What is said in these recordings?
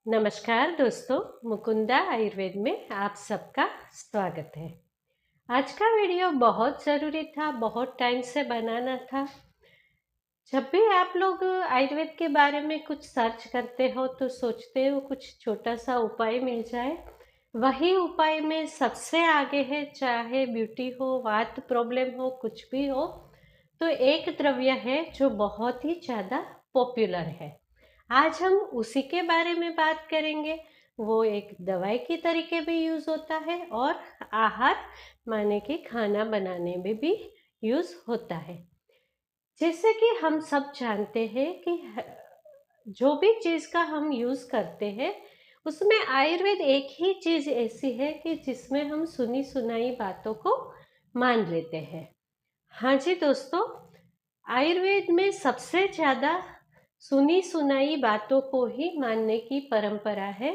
नमस्कार दोस्तों, मुकुंदा आयुर्वेद में आप सबका स्वागत है। आज का वीडियो बहुत ज़रूरी था, बहुत टाइम से बनाना था। जब भी आप लोग आयुर्वेद के बारे में कुछ सर्च करते हो तो सोचते हो कुछ छोटा सा उपाय मिल जाए। वही उपाय में सबसे आगे है, चाहे ब्यूटी हो, वात प्रॉब्लम हो, कुछ भी हो। तो एक द्रव्य है जो बहुत ही ज़्यादा पॉपुलर है। आज हम उसी के बारे में बात करेंगे। वो एक दवाई की तरीके भी यूज़ होता है और आहार माने कि खाना बनाने में भी यूज़ होता है। जैसे कि हम सब जानते हैं कि जो भी चीज़ का हम यूज़ करते हैं उसमें आयुर्वेद एक ही चीज़ ऐसी है कि जिसमें हम सुनी सुनाई बातों को मान लेते हैं। हाँ जी दोस्तों, आयुर्वेद में सबसे ज़्यादा सुनी सुनाई बातों को ही मानने की परंपरा है,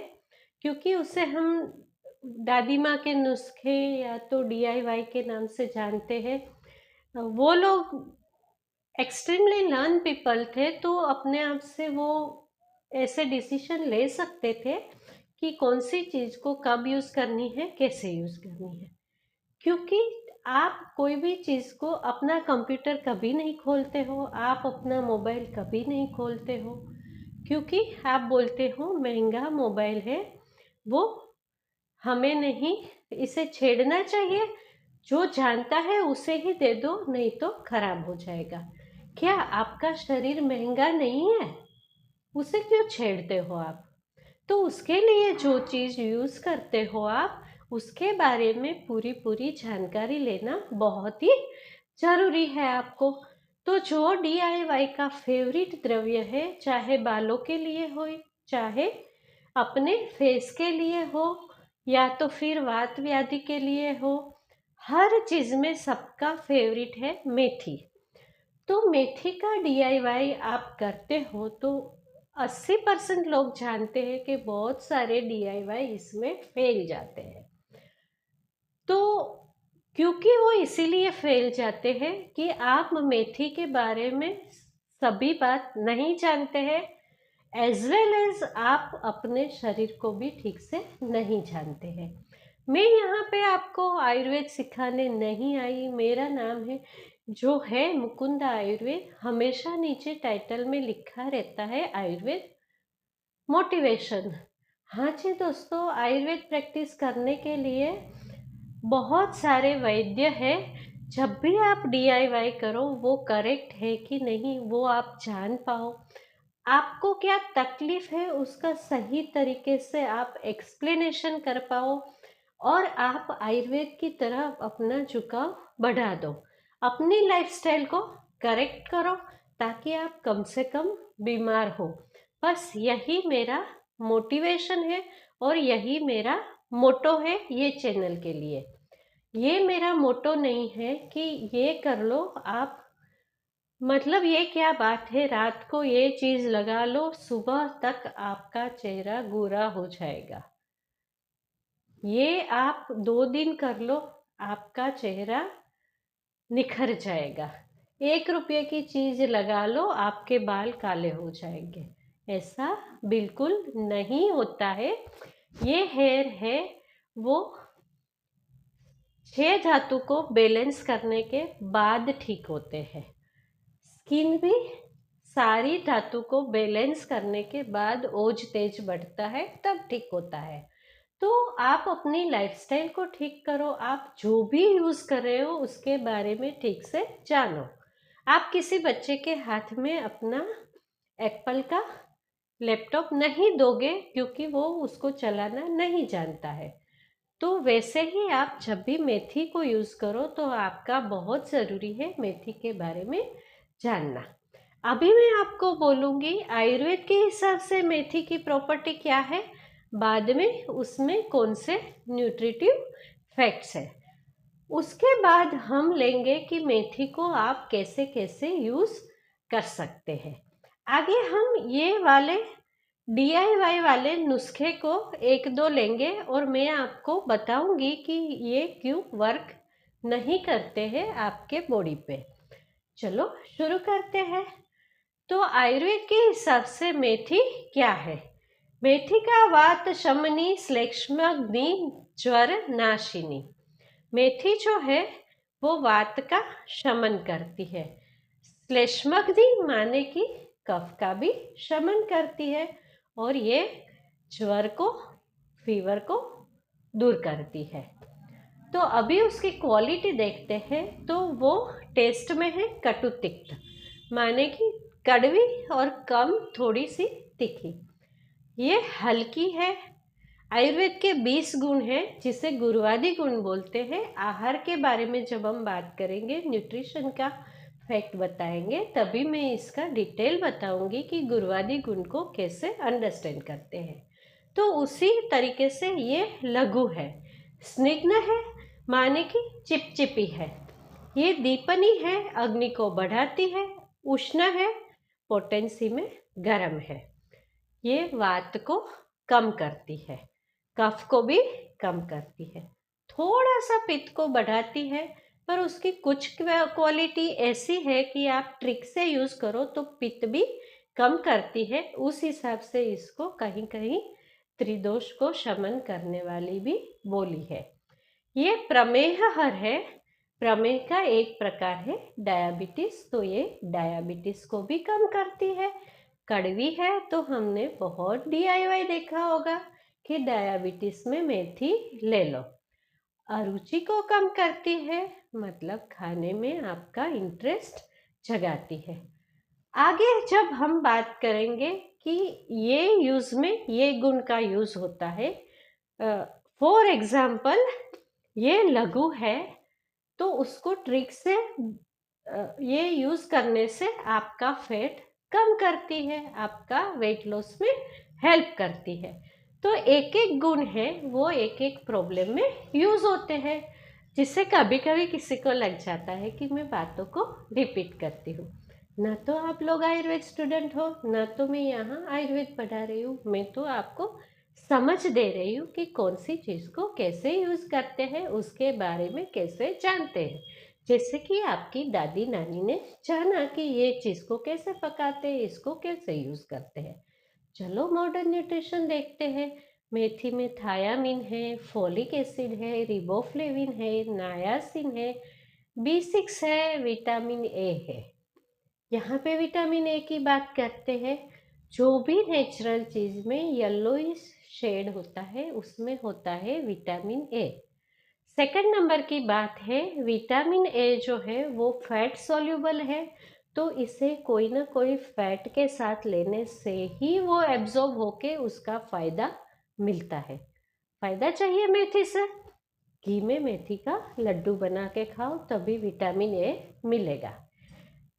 क्योंकि उसे हम दादी माँ के नुस्खे या तो डीआईवाई के नाम से जानते हैं। वो लोग एक्सट्रीमली लर्न पीपल थे, तो अपने आप से वो ऐसे डिसीजन ले सकते थे कि कौन सी चीज़ को कब यूज़ करनी है, कैसे यूज़ करनी है। क्योंकि आप कोई भी चीज़ को, अपना कंप्यूटर कभी नहीं खोलते हो, आप अपना मोबाइल कभी नहीं खोलते हो, क्योंकि आप बोलते हो महंगा मोबाइल है, वो हमें नहीं, इसे छेड़ना चाहिए, जो जानता है उसे ही दे दो, नहीं तो खराब हो जाएगा। क्या आपका शरीर महंगा नहीं है? उसे क्यों छेड़ते हो आप? तो उसके लिए जो चीज़ यूज़ करते हो आप, उसके बारे में पूरी पूरी जानकारी लेना बहुत ही ज़रूरी है आपको। तो जो डीआईवाई का फेवरेट द्रव्य है, चाहे बालों के लिए हो, चाहे अपने फेस के लिए हो, या तो फिर वात व्याधि के लिए हो, हर चीज़ में सबका फेवरेट है मेथी। तो मेथी का डीआईवाई आप करते हो तो 80% लोग जानते हैं कि बहुत सारे डीआईवाई इसमें फेल जाते हैं। तो क्योंकि वो इसीलिए फेल जाते हैं कि आप मेथी के बारे में सभी बात नहीं जानते हैं, एज वेल एज आप अपने शरीर को भी ठीक से नहीं जानते हैं। मैं यहाँ पे आपको आयुर्वेद सिखाने नहीं आई। मेरा नाम है जो है मुकुंदा आयुर्वेद। हमेशा नीचे टाइटल में लिखा रहता है आयुर्वेद मोटिवेशन। हाँ जी दोस्तों, आयुर्वेद प्रैक्टिस करने के लिए बहुत सारे वैद्य हैं। जब भी आप डीआईवाई करो वो करेक्ट है कि नहीं वो आप जान पाओ, आपको क्या तकलीफ है उसका सही तरीके से आप एक्सप्लेनेशन कर पाओ, और आप आयुर्वेद की तरफ अपना झुकाव बढ़ा दो, अपनी लाइफस्टाइल को करेक्ट करो, ताकि आप कम से कम बीमार हो। बस यही मेरा मोटिवेशन है और यही मेरा मोटो है ये चैनल के लिए। ये मेरा मोटो नहीं है कि ये कर लो आप, मतलब ये क्या बात है, रात को ये चीज़ लगा लो सुबह तक आपका चेहरा गोरा हो जाएगा। ये आप 2 दिन कर लो, आपका चेहरा निखर जाएगा। 1 रुपये की चीज़ लगा लो, आपके बाल काले हो जाएंगे। ऐसा बिल्कुल नहीं होता है। ये हेयर है वो 6 धातु को बैलेंस करने के बाद ठीक होते हैं। स्किन भी सारी धातु को बैलेंस करने के बाद ओज तेज बढ़ता है, तब ठीक होता है। तो आप अपनी लाइफस्टाइल को ठीक करो, आप जो भी यूज़ कर रहे हो उसके बारे में ठीक से जानो। आप किसी बच्चे के हाथ में अपना एप्पल का लैपटॉप नहीं दोगे, क्योंकि वो उसको चलाना नहीं जानता है। तो वैसे ही आप जब भी मेथी को यूज़ करो तो आपका बहुत ज़रूरी है मेथी के बारे में जानना। अभी मैं आपको बोलूँगी आयुर्वेद के हिसाब से मेथी की प्रॉपर्टी क्या है, बाद में उसमें कौन से न्यूट्रिटिव फैक्ट्स है। उसके बाद हम लेंगे कि मेथी को आप कैसे कैसे यूज़ कर सकते हैं। आगे हम ये वाले डीआईवाई वाले नुस्खे को 1-2 लेंगे और मैं आपको बताऊंगी कि ये क्यों वर्क नहीं करते हैं आपके बॉडी पे। चलो शुरू करते हैं। तो आयुर्वेद के हिसाब से मेथी क्या है? मेथी का वात शमनी श्लेष्मग्नि ज्वर नाशिनी। मेथी जो है वो वात का शमन करती है। श्लेष्मग्नि माने कि कफ का भी शमन करती है और ये ज्वर को, फीवर को दूर करती है। तो अभी उसकी क्वालिटी देखते हैं। तो वो टेस्ट में है कटु तिक्त, माने कि कड़वी और कम थोड़ी सी तीखी। ये हल्की है। आयुर्वेद के 20 गुण हैं जिसे गुरुवादी गुण बोलते हैं। आहार के बारे में जब हम बात करेंगे, न्यूट्रिशन का फैक्ट बताएंगे, तभी मैं इसका डिटेल बताऊंगी कि गुरुवादी गुण को कैसे अंडरस्टैंड करते हैं। तो उसी तरीके से ये लघु है। स्निग्ध है माने कि चिपचिपी है। ये दीपनी है, अग्नि को बढ़ाती है। उष्ण है, पोटेंसी में गर्म है। ये वात को कम करती है, कफ को भी कम करती है। थोड़ा सा पित्त को बढ़ाती है, पर उसकी कुछ क्वालिटी ऐसी है कि आप ट्रिक से यूज करो तो पित्त भी कम करती है। उस हिसाब से इसको कहीं कहीं त्रिदोष को शमन करने वाली भी बोली है। ये प्रमेह हर है। प्रमेह का एक प्रकार है डायबिटीज, तो ये डायबिटीज को भी कम करती है। कड़वी है तो हमने बहुत DIY देखा होगा कि डायबिटीज में मेथी ले लो। अरुचि को कम करती है, मतलब खाने में आपका इंटरेस्ट जगाती है। आगे जब हम बात करेंगे कि ये यूज में ये गुण का यूज होता है, फॉर एग्जाम्पल ये लघु है तो उसको ट्रिक से ये यूज करने से आपका फैट कम करती है, आपका वेट लॉस में हेल्प करती है। तो एक एक गुण है वो एक एक प्रॉब्लम में यूज होते हैं, जिससे कभी कभी किसी को लग जाता है कि मैं बातों को रिपीट करती हूँ। ना तो आप लोग आयुर्वेद स्टूडेंट हो, ना तो मैं यहाँ आयुर्वेद पढ़ा रही हूँ। मैं तो आपको समझ दे रही हूँ कि कौन सी चीज़ को कैसे यूज करते हैं, उसके बारे में कैसे जानते हैं। जैसे कि आपकी दादी नानी ने जाना कि ये चीज़ को कैसे पकाते हैं, इसको कैसे यूज करते हैं। चलो मॉडर्न न्यूट्रिशन देखते हैं। मेथी में थायामीन है, फोलिक एसिड है, रिबोफ्लेविन है, नायासिन है, B6 है, विटामिन ए है। यहाँ पे विटामिन ए की बात करते हैं। जो भी नेचुरल चीज में येलोइश शेड होता है उसमें होता है विटामिन ए। सेकंड नंबर की बात है, विटामिन ए जो है वो फैट सॉल्युबल है, तो इसे कोई ना कोई फैट के साथ लेने से ही वो एब्जॉर्ब होके उसका फायदा मिलता है। फायदा चाहिए मेथी से, घी में मेथी का लड्डू बना के खाओ तभी विटामिन ए मिलेगा।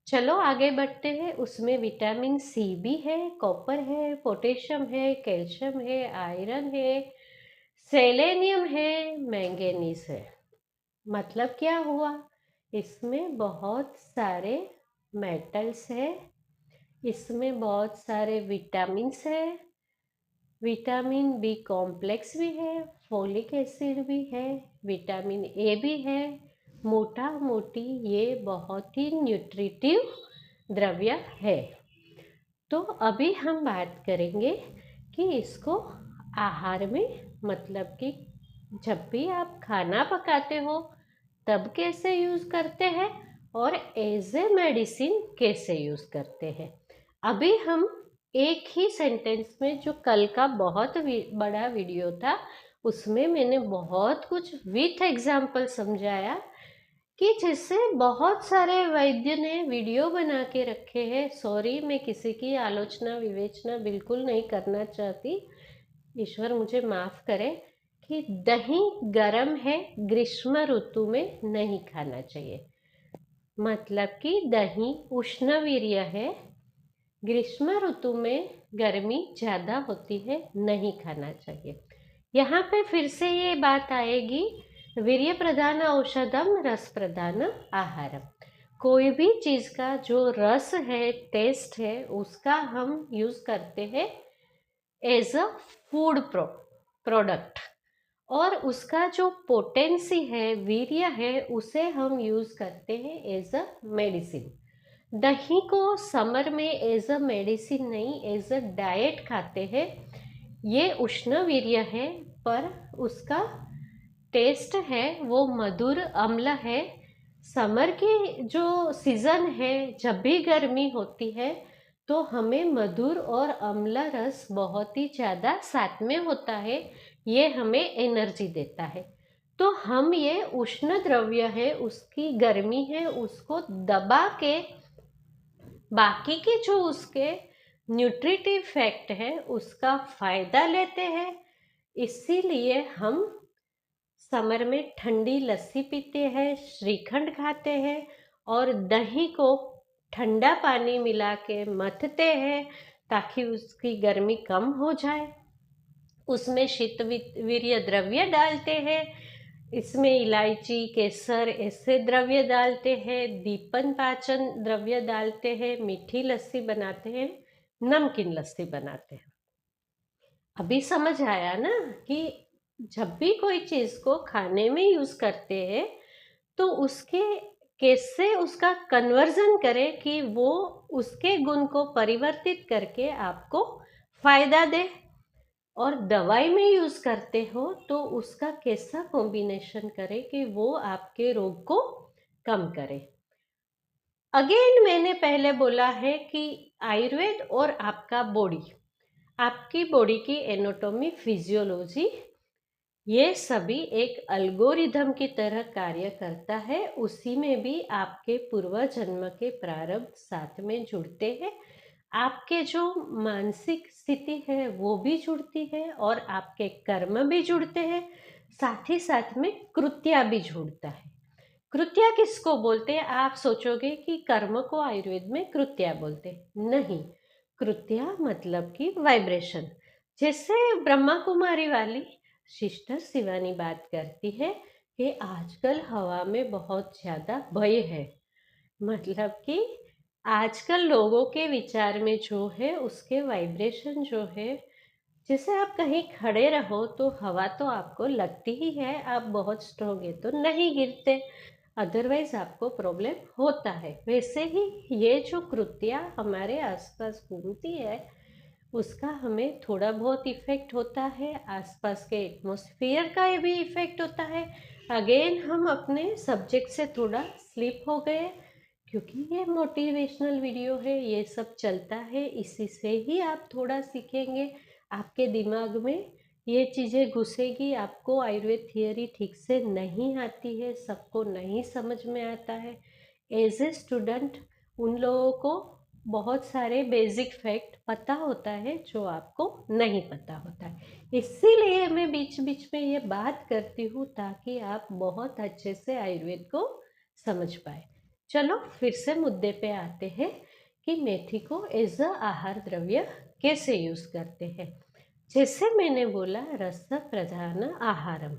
चलो आगे बढ़ते हैं। उसमें विटामिन सी भी है, कॉपर है, पोटेशियम है, कैल्शियम है, आयरन है, सेलेनियम है, मैंगनीज है। मतलब क्या हुआ, इसमें बहुत सारे मेटल्स है, इसमें बहुत सारे विटामिन्स है, विटामिन बी कॉम्प्लेक्स भी है, फोलिक एसिड भी है, विटामिन ए भी है। मोटा मोटी ये बहुत ही न्यूट्रिटिव द्रव्य है। तो अभी हम बात करेंगे कि इसको आहार में, मतलब कि जब भी आप खाना पकाते हो तब कैसे यूज करते हैं और एज ए मेडिसिन कैसे यूज करते हैं। अभी हम एक ही सेंटेंस में, जो कल का बहुत बड़ा वीडियो था उसमें मैंने बहुत कुछ विथ एग्जाम्पल समझाया कि जिससे बहुत सारे वैद्य ने वीडियो बना के रखे हैं। सॉरी, मैं किसी की आलोचना विवेचना बिल्कुल नहीं करना चाहती, ईश्वर मुझे माफ करे, कि दही गर्म है, ग्रीष्म ऋतु में नहीं खाना चाहिए। मतलब कि दही उष्णवीर्य है, ग्रीष्म ऋतु में गर्मी ज़्यादा होती है, नहीं खाना चाहिए। यहाँ पे फिर से ये बात आएगी, वीर्य प्रधान औषधम रस प्रधान आहारम। कोई भी चीज़ का जो रस है, टेस्ट है, उसका हम यूज़ करते हैं एज अ फूड प्रोडक्ट, और उसका जो पोटेंसी है, वीर्य है, उसे हम यूज़ करते हैं एज अ मेडिसिन। दही को समर में एज अ मेडिसिन नहीं, एज अ डाइट खाते हैं। ये उष्णवीर्य है, पर उसका टेस्ट है वो मधुर अम्ल है। समर की जो सीज़न है, जब भी गर्मी होती है तो हमें मधुर और अम्ल रस बहुत ही ज़्यादा साथ में होता है, ये हमें एनर्जी देता है। तो हम ये उष्ण द्रव्य है, उसकी गर्मी है, उसको दबा के बाकी के जो उसके न्यूट्रिटिव फैक्ट है उसका फायदा लेते हैं। इसीलिए हम समर में ठंडी लस्सी पीते हैं, श्रीखंड खाते हैं और दही को ठंडा पानी मिला के मथते हैं ताकि उसकी गर्मी कम हो जाए। उसमें शीतवीर्य द्रव्य डालते हैं, इसमें इलायची, केसर ऐसे द्रव्य डालते हैं, दीपन पाचन द्रव्य डालते हैं, मीठी लस्सी बनाते हैं, नमकीन लस्सी बनाते हैं। अभी समझ आया ना कि जब भी कोई चीज़ को खाने में यूज़ करते हैं तो उसके कैसे उसका कन्वर्जन करें कि वो उसके गुण को परिवर्तित करके आपको फायदा दे। और दवाई में यूज़ करते हो तो उसका कैसा कॉम्बिनेशन करें कि वो आपके रोग को कम करे। अगेन मैंने पहले बोला है कि आयुर्वेद और आपका बॉडी, आपकी बॉडी की एनाटॉमी, फिजियोलॉजी, ये सभी एक अल्गोरिथम की तरह कार्य करता है। उसी में भी आपके पूर्व जन्म के प्रारब्ध साथ में जुड़ते हैं, आपके जो मानसिक स्थिति है वो भी जुड़ती है और आपके कर्म भी जुड़ते हैं, साथ ही साथ में कृत्या भी जुड़ता है। कृत्या किसको बोलते हैं? आप सोचोगे कि कर्म को आयुर्वेद में कृत्या बोलते हैं, नहीं। कृत्या मतलब कि वाइब्रेशन। जैसे ब्रह्मा कुमारी वाली सिस्टर शिवानी बात करती है कि आजकल हवा में बहुत ज़्यादा भय है, मतलब कि आजकल लोगों के विचार में जो है उसके वाइब्रेशन जो है, जैसे आप कहीं खड़े रहो तो हवा तो आपको लगती ही है, आप बहुत स्ट्रोंग है तो नहीं गिरते, अदरवाइज आपको प्रॉब्लम होता है। वैसे ही ये जो कृत्या हमारे आसपास घूमती है उसका हमें थोड़ा बहुत इफेक्ट होता है, आसपास के एटमॉस्फेयर का भी इफेक्ट होता है। अगेन हम अपने सब्जेक्ट से थोड़ा स्लिप हो गए, क्योंकि ये मोटिवेशनल वीडियो है, ये सब चलता है, इसी से ही आप थोड़ा सीखेंगे, आपके दिमाग में ये चीज़ें घुसेगी। आपको आयुर्वेद थियोरी ठीक से नहीं आती है, सबको नहीं समझ में आता है। एज ए स्टूडेंट उन लोगों को बहुत सारे बेसिक फैक्ट पता होता है जो आपको नहीं पता होता है। इसीलिए मैं बीच बीच में ये बात करती हूँ ताकि आप बहुत अच्छे से आयुर्वेद को समझ पाए। चलो फिर से मुद्दे पे आते हैं कि मेथी को एज अ आहार द्रव्य कैसे यूज़ करते हैं। जैसे मैंने बोला, रस प्रधान आहारम,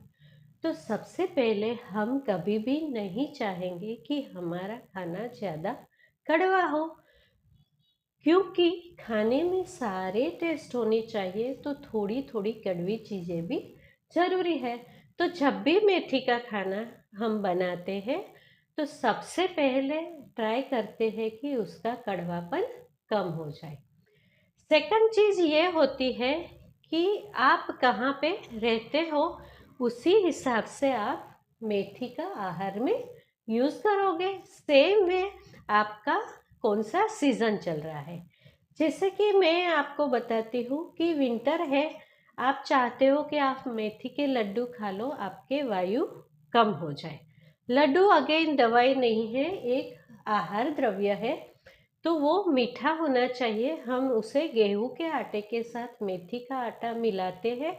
तो सबसे पहले हम कभी भी नहीं चाहेंगे कि हमारा खाना ज़्यादा कड़वा हो, क्योंकि खाने में सारे टेस्ट होने चाहिए तो थोड़ी थोड़ी कड़वी चीज़ें भी ज़रूरी है। तो जब भी मेथी का खाना हम बनाते हैं तो सबसे पहले ट्राई करते हैं कि उसका कड़वापन कम हो जाए। सेकंड चीज़ ये होती है कि आप कहाँ पे रहते हो, उसी हिसाब से आप मेथी का आहार में यूज़ करोगे। सेम वे आपका कौन सा सीज़न चल रहा है। जैसे कि मैं आपको बताती हूँ कि विंटर है, आप चाहते हो कि आप मेथी के लड्डू खा लो, आपके वायु कम हो जाए। लड्डू अगेन दवाई नहीं है, एक आहार द्रव्य है, तो वो मीठा होना चाहिए। हम उसे गेहूं के आटे के साथ मेथी का आटा मिलाते हैं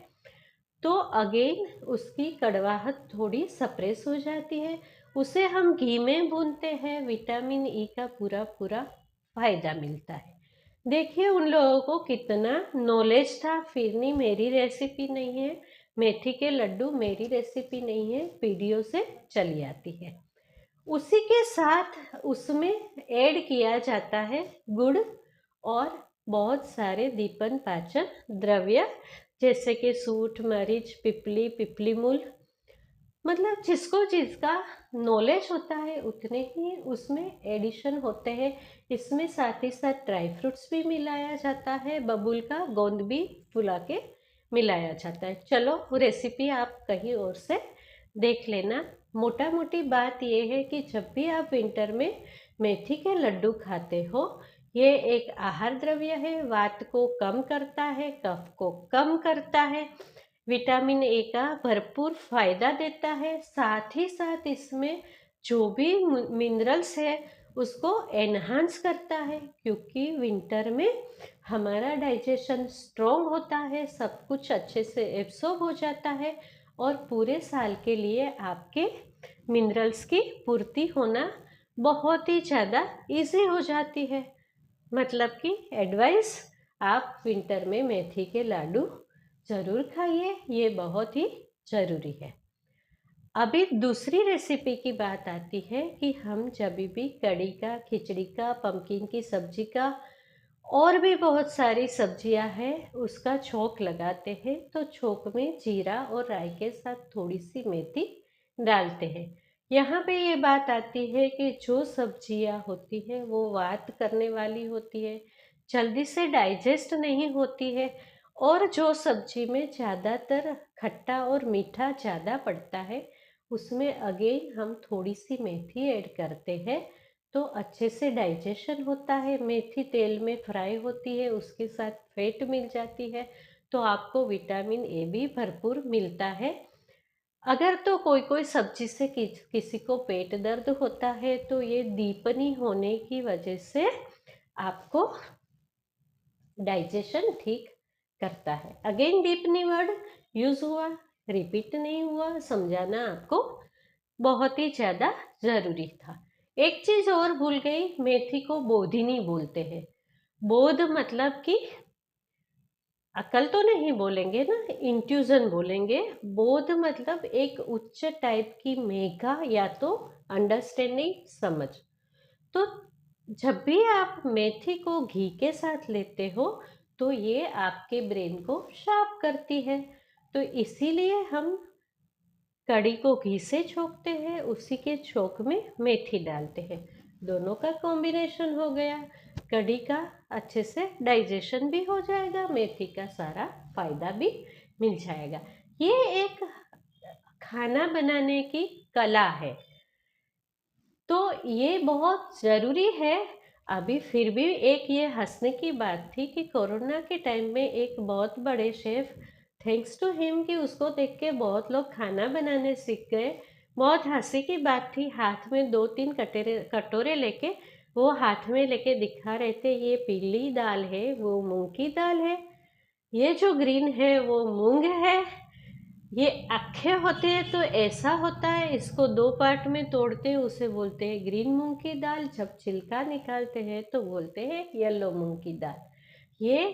तो अगेन उसकी कड़वाहट थोड़ी सप्रेस हो जाती है। उसे हम घी में भूनते हैं, विटामिन ई का पूरा पूरा फायदा मिलता है। देखिए उन लोगों को कितना नॉलेज था, फिर नहीं मेरी रेसिपी नहीं है, मेथी के लड्डू मेरी रेसिपी नहीं है, वीडियो से चली आती है। उसी के साथ उसमें ऐड किया जाता है गुड़ और बहुत सारे दीपन पाचन द्रव्य, जैसे कि सूंठ, मरीच, पिपली, पिपली मूल, मतलब जिसको जिसका नॉलेज होता है उतने ही उसमें एडिशन होते हैं। इसमें साथ ही साथ ड्राई फ्रूट्स भी मिलाया जाता है, बबूल का गोंद भी फुला के मिलाया जाता है। चलो रेसिपी आप कहीं और से देख लेना। मोटा मोटी बात ये है कि जब भी आप विंटर में मेथी के लड्डू खाते हो, ये एक आहार द्रव्य है, वात को कम करता है, कफ को कम करता है, विटामिन ए का भरपूर फायदा देता है। साथ ही साथ इसमें जो भी मिनरल्स है उसको एनहांस करता है, क्योंकि विंटर में हमारा डाइजेशन स्ट्रॉन्ग होता है, सब कुछ अच्छे से एब्सॉर्ब हो जाता है और पूरे साल के लिए आपके मिनरल्स की पूर्ति होना बहुत ही ज़्यादा इजी हो जाती है। मतलब कि एडवाइस, आप विंटर में मेथी के लाडू ज़रूर खाइए, ये बहुत ही ज़रूरी है। अभी दूसरी रेसिपी की बात आती है कि हम जब भी कढ़ी का, खिचड़ी का, पम्पकिन की सब्जी का और भी बहुत सारी सब्जियां हैं उसका छोंक लगाते हैं, तो छोंक में जीरा और राई के साथ थोड़ी सी मेथी डालते हैं। यहाँ पे ये बात आती है कि जो सब्जियां होती है वो वात करने वाली होती है, जल्दी से डाइजेस्ट नहीं होती है, और जो सब्जी में ज़्यादातर खट्टा और मीठा ज़्यादा पड़ता है उसमें अगेन हम थोड़ी सी मेथी ऐड करते हैं तो अच्छे से डाइजेशन होता है। मेथी तेल में फ्राई होती है, उसके साथ फैट मिल जाती है, तो आपको विटामिन ए भी भरपूर मिलता है। अगर तो कोई कोई सब्जी से किसी को पेट दर्द होता है तो ये दीपनी होने की वजह से आपको डाइजेशन ठीक करता है। अगेन डीपनी वर्ड यूज हुआ, रिपीट नहीं हुआ, समझाना आपको बहुत ही ज़्यादा ज़रूरी था। एक चीज़ और भूल गई, मेथी को बोधिनी बोलते हैं। बोध मतलब कि अकल तो नहीं बोलेंगे ना, इंट्यूजन बोलेंगे। बोध मतलब एक उच्च टाइप की मेघा या तो अंडरस्टैंडिंग, समझ। तो जब भी आप मेथी को घी के साथ लेते हो तो ये आपके ब्रेन को शार्प करती है, तो इसीलिए हम कड़ी को घी से छोंकते हैं, उसी के छोंक में मेथी डालते हैं। दोनों का कॉम्बिनेशन हो गया, कड़ी का अच्छे से डाइजेशन भी हो जाएगा, मेथी का सारा फायदा भी मिल जाएगा। ये एक खाना बनाने की कला है, तो ये बहुत ज़रूरी है। अभी फिर भी एक ये हंसने की बात थी कि कोरोना के टाइम में एक बहुत बड़े शेफ, थैंक्स टू हिम कि उसको देख के बहुत लोग खाना बनाने सीख गए। बहुत हंसी की बात थी, हाथ में 2-3 कटोरे कटोरे लेके वो हाथ में लेके दिखा रहे थे, ये पीली दाल है, वो मूंग की दाल है, ये जो ग्रीन है वो मूंग है, ये अक्खे होते हैं तो ऐसा होता है, इसको 2 पार्ट में तोड़ते हैं, उसे बोलते हैं ग्रीन मूंग की दाल, जब छिलका निकालते हैं तो बोलते हैं येलो मूंग की दाल। ये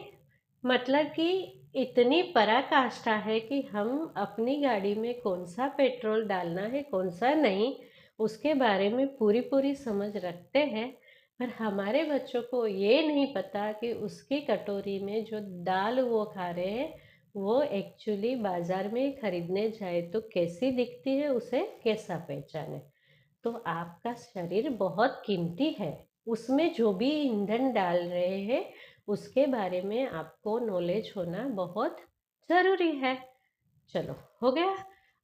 मतलब कि इतनी पराकाष्ठा है कि हम अपनी गाड़ी में कौन सा पेट्रोल डालना है कौन सा नहीं, उसके बारे में पूरी पूरी समझ रखते हैं, पर हमारे बच्चों को ये नहीं पता कि उसकी कटोरी में जो दाल वो खा रहे हैं वो एक्चुअली बाजार में खरीदने जाए तो कैसी दिखती है, उसे कैसा पहचाने। तो आपका शरीर बहुत कीमती है, उसमें जो भी ईंधन डाल रहे हैं उसके बारे में आपको नॉलेज होना बहुत ज़रूरी है। चलो, हो गया।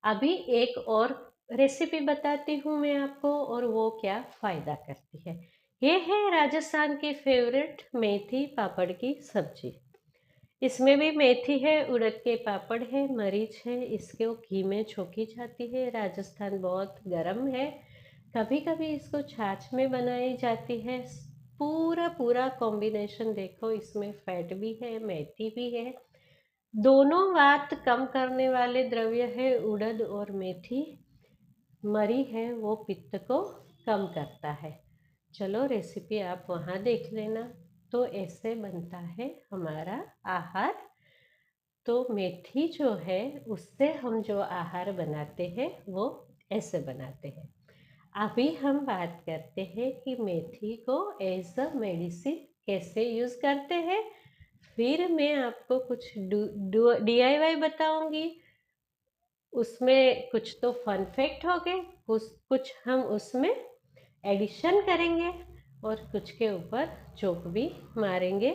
अभी एक और रेसिपी बताती हूँ मैं आपको, और वो क्या फ़ायदा करती है। ये है राजस्थान की फेवरेट मेथी पापड़ की सब्जी। इसमें भी मेथी है, उड़द के पापड़ है, मरीच है, इसको घी में छोकी जाती है। राजस्थान बहुत गर्म है, कभी कभी इसको छाछ में बनाई जाती है। पूरा पूरा कॉम्बिनेशन देखो, इसमें फैट भी है, मेथी भी है, दोनों वात कम करने वाले द्रव्य है उड़द और मेथी। मरी है वो पित्त को कम करता है। चलो रेसिपी आप वहाँ देख लेना। तो ऐसे बनता है हमारा आहार। तो मेथी जो है उससे हम जो आहार बनाते हैं वो ऐसे बनाते हैं। अभी हम बात करते हैं कि मेथी को एज अ मेडिसिन कैसे यूज़ करते हैं। फिर मैं आपको कुछ DIY बताऊंगी, उसमें कुछ तो फन फैक्ट हो गए, कुछ हम उसमें एडिशन करेंगे और कुछ के ऊपर जोक भी मारेंगे।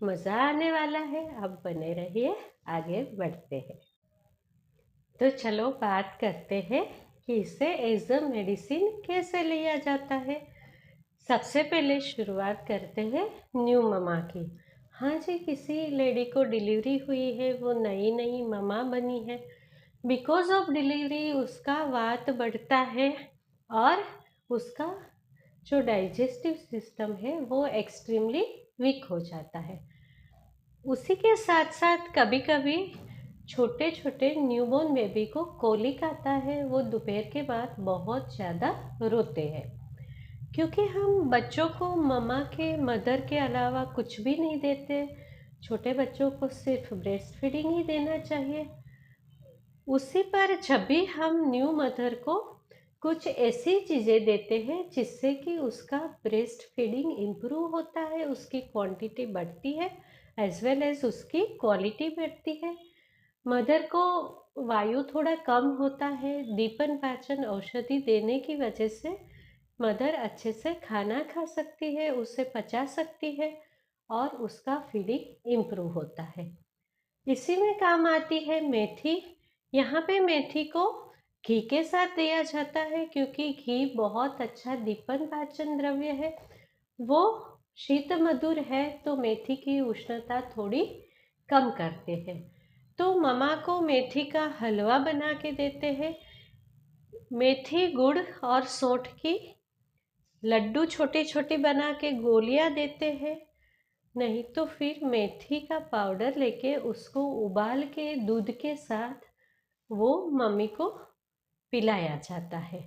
मज़ा आने वाला है। अब बने रहिए, आगे बढ़ते हैं। तो चलो बात करते हैं कि इसे एज अ मेडिसिन कैसे लिया जाता है। सबसे पहले शुरुआत करते हैं न्यू ममा की। हाँ जी, किसी लेडी को डिलीवरी हुई है, वो नई नई ममा बनी है। बिकॉज ऑफ डिलीवरी उसका वात बढ़ता है और उसका जो डाइजेस्टिव सिस्टम है वो एक्सट्रीमली वीक हो जाता है। उसी के साथ साथ कभी कभी छोटे छोटे न्यूबॉर्न बेबी को कोलिक आता है। वो दोपहर के बाद बहुत ज़्यादा रोते हैं, क्योंकि हम बच्चों को ममा के मदर के अलावा कुछ भी नहीं देते। छोटे बच्चों को सिर्फ ब्रेस्ट फीडिंग ही देना चाहिए। उसी पर जब भी हम न्यू मदर को कुछ ऐसी चीज़ें देते हैं जिससे कि उसका ब्रेस्ट फीडिंग इम्प्रूव होता है, उसकी क्वांटिटी बढ़ती है, एज वेल एज उसकी क्वालिटी बढ़ती है। मदर को वायु थोड़ा कम होता है। दीपन पाचन औषधि देने की वजह से मदर अच्छे से खाना खा सकती है, उसे पचा सकती है और उसका फीडिंग इम्प्रूव होता है। इसी में काम आती है मेथी। यहाँ पे मेथी को घी के साथ दिया जाता है, क्योंकि घी बहुत अच्छा दीपन पाचन द्रव्य है। वो शीत मधुर है, तो मेथी की उष्णता थोड़ी कम करते हैं। तो ममा को मेथी का हलवा बना के देते हैं। मेथी, गुड़ और सौंठ की लड्डू छोटे छोटे बना के गोलियां देते हैं। नहीं तो फिर मेथी का पाउडर लेके उसको उबाल के दूध के साथ वो मम्मी को पिलाया जाता है।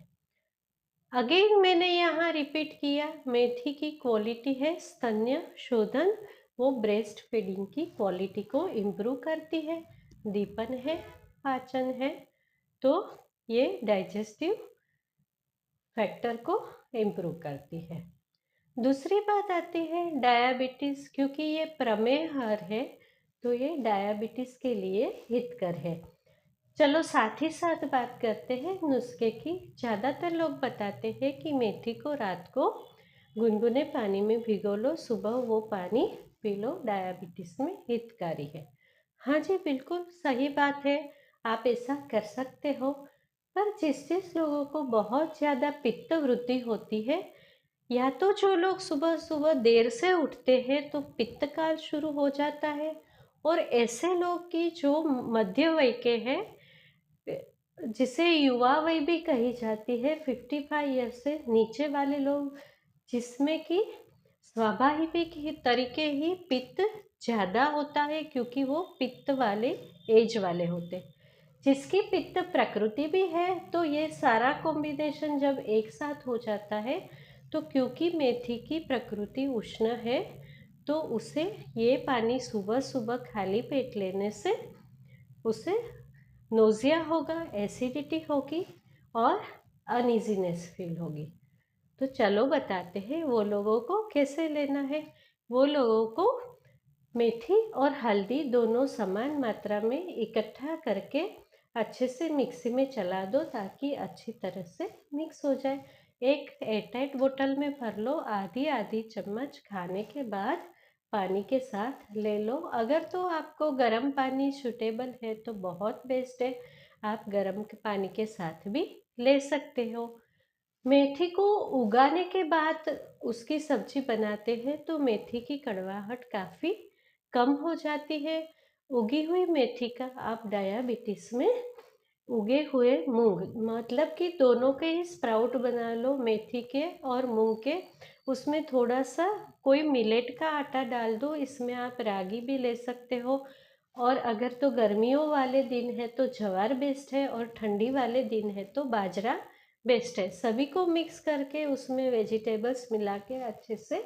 अगेन मैंने यहाँ रिपीट किया, मेथी की क्वालिटी है स्तन्य शोधन। वो ब्रेस्ट फीडिंग की क्वालिटी को इम्प्रूव करती है। दीपन है, पाचन है, तो ये डाइजेस्टिव फैक्टर को इम्प्रूव करती है। दूसरी बात आती है डायबिटीज़। क्योंकि ये प्रमेहार है, तो ये डायबिटीज़ के लिए हितकर है। चलो साथ ही साथ बात करते हैं नुस्खे की। ज़्यादातर लोग बताते हैं कि मेथी को रात को गुनगुने पानी में भिगो लो, सुबह वो पानी पी लो, डायबिटीज़ में हितकारी है। हाँ जी, बिल्कुल सही बात है, आप ऐसा कर सकते हो। पर जिस जिस लोगों को बहुत ज़्यादा पित्त वृद्धि होती है, या तो जो लोग सुबह सुबह देर से उठते हैं तो पित्त काल शुरू हो जाता है, और ऐसे लोग की जो मध्य वय के हैं, जिसे युवा वय भी कही जाती है, 55 ईयर्स से नीचे वाले लोग, जिसमें कि स्वाभाविक ही तरीके ही पित्त ज़्यादा होता है, क्योंकि वो पित्त वाले एज वाले होते, जिसकी पित्त प्रकृति भी है। तो ये सारा कॉम्बिनेशन जब एक साथ हो जाता है, तो क्योंकि मेथी की प्रकृति उष्ण है, तो उसे ये पानी सुबह सुबह खाली पेट लेने से उसे नोज़िया होगा, एसिडिटी होगी और अनइजीनेस फील होगी। तो चलो बताते हैं वो लोगों को कैसे लेना है। वो लोगों को मेथी और हल्दी दोनों समान मात्रा में इकट्ठा करके अच्छे से मिक्सी में चला दो, ताकि अच्छी तरह से मिक्स हो जाए। एक एयरटाइट बोतल में भर लो, आधी आधी चम्मच खाने के बाद पानी के साथ ले लो। अगर तो आपको गर्म पानी सूटेबल है तो बहुत बेस्ट है, आप गर्म के पानी के साथ भी ले सकते हो। मेथी को उगाने के बाद उसकी सब्जी बनाते हैं तो मेथी की कड़वाहट काफ़ी कम हो जाती है। उगी हुई मेथी का आप डायबिटीज़ में उगे हुए मूंग, मतलब कि दोनों के ही स्प्राउट बना लो, मेथी के और मूंग के। उसमें थोड़ा सा कोई मिलेट का आटा डाल दो, इसमें आप रागी भी ले सकते हो। और अगर तो गर्मियों वाले दिन है तो ज्वार बेस्ट है, और ठंडी वाले दिन है तो बाजरा बेस्ट है। सभी को मिक्स करके उसमें वेजिटेबल्स मिला के अच्छे से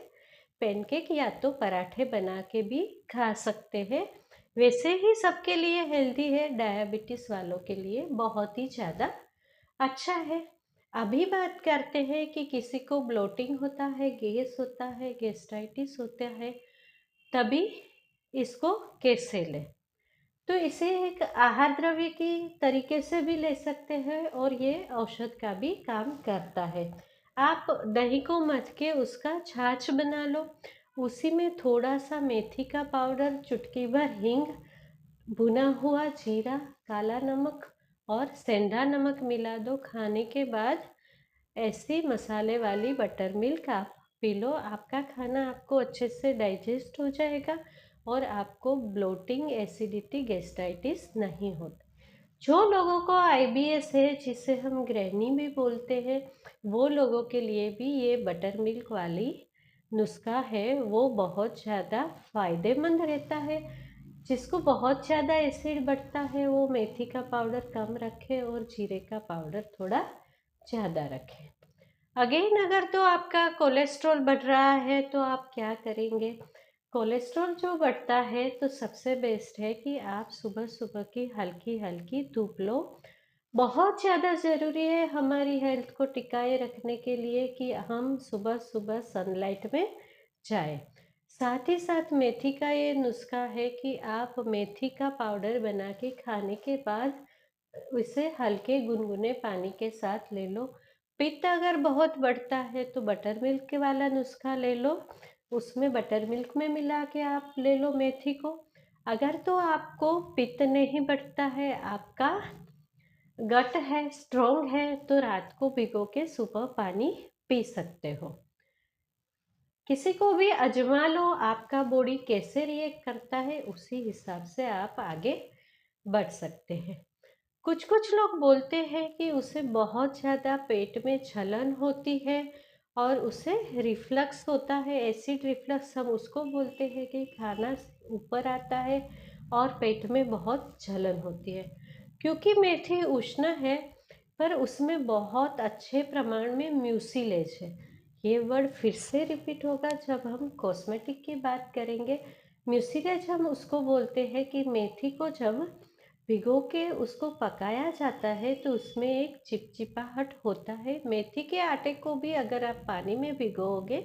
पैनकेक या तो पराठे बना के भी खा सकते हैं। वैसे ही सबके लिए हेल्दी है, डायबिटीज़ वालों के लिए बहुत ही ज़्यादा अच्छा है। अभी बात करते हैं कि किसी को ब्लोटिंग होता है, गैस होता है, गैस्ट्राइटिस होता है, तभी इसको कैसे लें। तो इसे एक आहार द्रव्य की तरीके से भी ले सकते हैं, और ये औषध का भी काम करता है। आप दही को मथ के उसका छाछ बना लो, उसी में थोड़ा सा मेथी का पाउडर, चुटकी भर हींग, भुना हुआ जीरा, काला नमक और सेंधा नमक मिला दो। खाने के बाद ऐसी मसाले वाली बटर मिल्क आप पी लो। आपका खाना आपको अच्छे से डाइजेस्ट हो जाएगा और आपको ब्लोटिंग, एसिडिटी, गैस्ट्राइटिस नहीं होता। जो लोगों को आईबीएस है, जिसे हम ग्रैनी भी बोलते हैं, वो लोगों के लिए भी ये बटर मिल्क वाली नुस्खा है वो बहुत ज़्यादा फायदेमंद रहता है। जिसको बहुत ज़्यादा एसिड बढ़ता है वो मेथी का पाउडर कम रखे और जीरे का पाउडर थोड़ा ज़्यादा रखें। अगेन, अगर तो आपका कोलेस्ट्रॉल बढ़ रहा है तो आप क्या करेंगे? कोलेस्ट्रॉल जो बढ़ता है तो सबसे बेस्ट है कि आप सुबह सुबह की हल्की हल्की धूप लो। बहुत ज़्यादा ज़रूरी है हमारी हेल्थ को टिकाए रखने के लिए कि हम सुबह सुबह सनलाइट में जाए। साथ ही साथ मेथी का ये नुस्खा है कि आप मेथी का पाउडर बना के खाने के बाद इसे हल्के गुनगुने पानी के साथ ले लो। पित्त अगर बहुत बढ़ता है तो बटर मिल्क वाला नुस्खा ले लो, उसमें बटर मिल्क में मिला के आप ले लो मेथी को। अगर तो आपको पित्त नहीं बढ़ता है, आपका गट है, स्ट्रॉन्ग है, तो रात को भिगो के सुबह पानी पी सकते हो। किसी को भी आजमा लो, आपका बॉडी कैसे रिएक्ट करता है उसी हिसाब से आप आगे बढ़ सकते हैं। कुछ कुछ लोग बोलते हैं कि उसे बहुत ज़्यादा पेट में जलन होती है और उसे रिफ्लक्स होता है, एसिड रिफ्लक्स हम उसको बोलते हैं कि खाना ऊपर आता है और पेट में बहुत जलन होती है। क्योंकि मेथी उष्ण है पर उसमें बहुत अच्छे प्रमाण में म्यूसिलेज है। ये वर्ड फिर से रिपीट होगा जब हम कॉस्मेटिक की बात करेंगे। म्यूसिलेज हम उसको बोलते हैं कि मेथी को जब भिगो के उसको पकाया जाता है तो उसमें एक चिपचिपाहट होता है। मेथी के आटे को भी अगर आप पानी में भिगोगे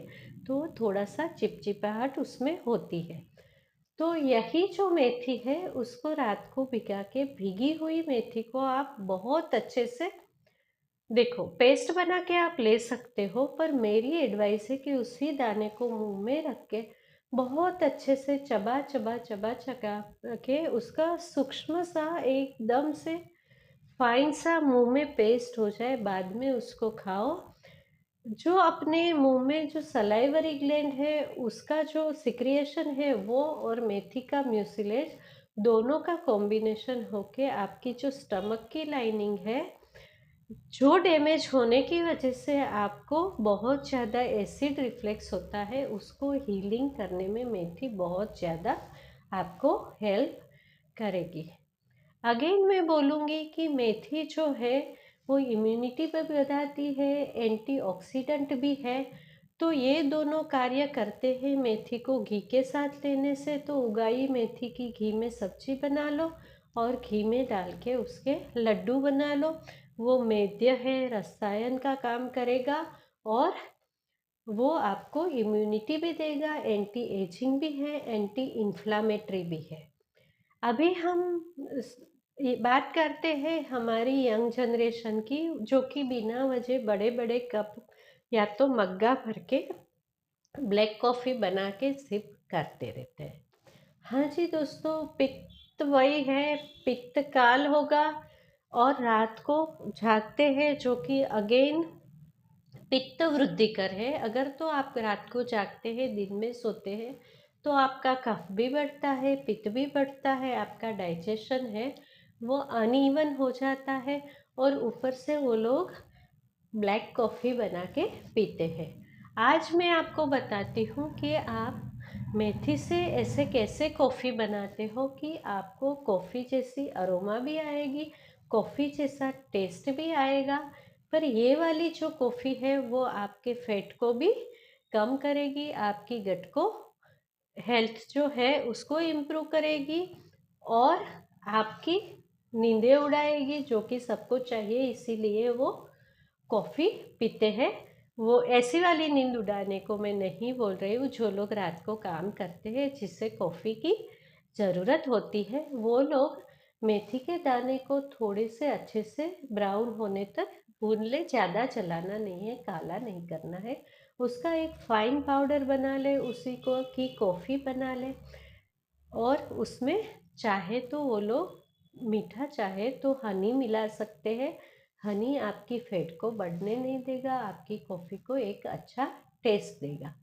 तो थोड़ा सा चिपचिपाहट उसमें होती है। तो यही जो मेथी है उसको रात को भिगा के, भीगी हुई मेथी को आप बहुत अच्छे से, देखो पेस्ट बना के आप ले सकते हो, पर मेरी एडवाइस है कि उसी दाने को मुंह में रख के बहुत अच्छे से चबा चबा चबा चबा के उसका सूक्ष्म सा एकदम से फाइन सा मुंह में पेस्ट हो जाए, बाद में उसको खाओ। जो अपने मुंह में जो सलाइवरी ग्लैंड है उसका जो सिक्रिएशन है वो और मेथी का म्यूसिलेज दोनों का कॉम्बिनेशन होके आपकी जो स्टमक की लाइनिंग है, जो डैमेज होने की वजह से आपको बहुत ज़्यादा एसिड रिफ्लेक्स होता है, उसको हीलिंग करने में मेथी बहुत ज़्यादा आपको हेल्प करेगी। अगेन मैं बोलूँगी कि मेथी जो है वो इम्यूनिटी पर बढ़ाती है, एंटीऑक्सीडेंट भी है। तो ये दोनों कार्य करते हैं। मेथी को घी के साथ लेने से तो उगाई मेथी की घी में सब्जी बना लो और घी में डाल के उसके लड्डू बना लो। वो मेद्य है, रसायन का काम करेगा और वो आपको इम्यूनिटी भी देगा, एंटी एजिंग भी है, एंटी इन्फ्लामेटरी भी है। अभी हम ये बात करते हैं हमारी यंग जनरेशन की, जो कि बिना वजह बड़े बड़े कप या तो मग्गा भर के ब्लैक कॉफ़ी बना के सिप करते रहते हैं। हाँ जी दोस्तों, पित्त वही है, पित्त काल होगा और रात को जागते हैं, जो कि अगेन पित्त वृद्धिकर है। अगर तो आप रात को जागते हैं, दिन में सोते हैं, तो आपका कफ भी बढ़ता है, पित्त भी बढ़ता है, आपका डाइजेशन है वो अनइवन हो जाता है और ऊपर से वो लोग ब्लैक कॉफ़ी बना के पीते हैं। आज मैं आपको बताती हूँ कि आप मेथी से ऐसे कैसे कॉफ़ी बनाते हो कि आपको कॉफ़ी जैसी अरोमा भी आएगी, कॉफ़ी जैसा टेस्ट भी आएगा। पर ये वाली जो कॉफ़ी है वो आपके फैट को भी कम करेगी, आपकी गट को हेल्थ जो है उसको इम्प्रूव करेगी और आपकी नींदें उड़ाएगी, जो कि सबको चाहिए। इसीलिए वो कॉफ़ी पीते हैं। वो ऐसी वाली नींद उड़ाने को मैं नहीं बोल रही हूँ, जो लोग रात को काम करते हैं जिससे कॉफ़ी की ज़रूरत होती है, वो लोग मेथी के दाने को थोड़े से अच्छे से ब्राउन होने तक भून ले। ज़्यादा जलाना नहीं है, काला नहीं करना है। उसका एक फाइन पाउडर बना लें, उसी को की कॉफ़ी बना लें। और उसमें चाहे तो वो लोग मीठा चाहे तो हनी मिला सकते हैं। हनी आपकी फैट को बढ़ने नहीं देगा, आपकी कॉफ़ी को एक अच्छा टेस्ट देगा।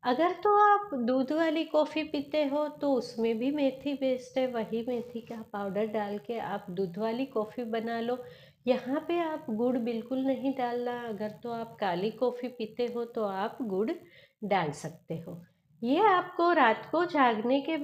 अगर तो आप दूध वाली कॉफ़ी पीते हो तो उसमें भी मेथी बेस्ट है, वही मेथी का पाउडर डाल के आप दूध वाली कॉफ़ी बना लो। यहाँ पे आप गुड़ बिल्कुल नहीं डालना, अगर तो आप काली कॉफ़ी पीते हो तो आप गुड़ डाल सकते हो। ये आपको रात को जागने के